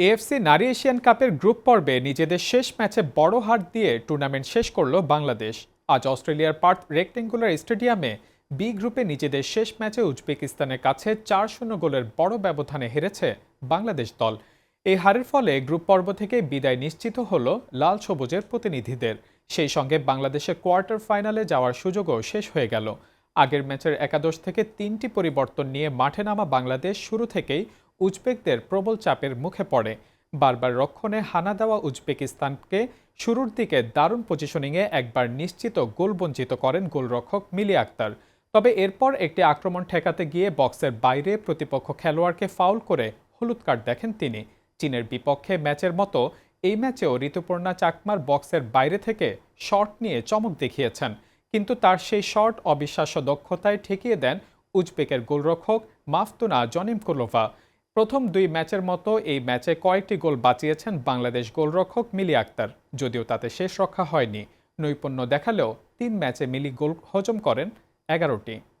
AFC নারী Asian কাপের group পর্বে নিজেদের শেষ ম্যাচে বড় হার দিয়ে টুর্নামেন্ট শেষ করল বাংলাদেশ। আজ অস্ট্রেলিয়ার পার্থ রেক্টেঙ্গুলার স্টেডিয়ামে বি গ্রুপে নিজেদের শেষ ম্যাচে উজবেকিস্তানের কাছে ৪-০ গোলের বড় ব্যবধানে হেরেছে বাংলাদেশ দল। এই হারের ফলে গ্রুপ পর্ব থেকে বিদায় নিশ্চিত হল লাল সবুজের প্রতিনিধিদের। সেই সঙ্গে বাংলাদেশের কোয়ার্টার ফাইনালে যাওয়ার সুযোগও শেষ হয়ে গেল। আগের ম্যাচের একাদশ থেকে ৩টি পরিবর্তন নিয়ে মাঠে নামা বাংলাদেশ শুরু থেকেই উজবেকদের প্রবল চাপের মুখে পড়ে। বারবার রক্ষণে হানা দেওয়া উজবেকিস্তানকে শুরুর দিকে দারুণ পজিশনিংয়ে একবার নিশ্চিত গোল বঞ্চিত করেন গোলরক্ষক মিলি আক্তার। তবে এরপর একটি আক্রমণ ঠেকাতে গিয়ে বক্সের বাইরে প্রতিপক্ষ খেলোয়াড়কে ফাউল করে হলুদ কার্ড দেখেন তিনি। চীনের বিপক্ষে ম্যাচের মতো এই ম্যাচেও ঋতুপর্ণা চাকমার বক্সের বাইরে থেকে শট নিয়ে চমক দেখিয়েছেন, কিন্তু তার সেই শট অবিশ্বাস্য দক্ষতায় ঠেকিয়ে দেন উজবেকের গোলরক্ষক মাফতুনা জনিমকোলোভা। প্রথম দুই ম্যাচের মতো এই ম্যাচে কয়েকটি গোল বাঁচিয়েছেন বাংলাদেশ গোলরক্ষক মিলি আক্তার, যদিও তাতে শেষ রক্ষা হয়নি। নৈপুণ্য দেখালেও 3 ম্যাচে মিলি গোল হজম করেন 11টি।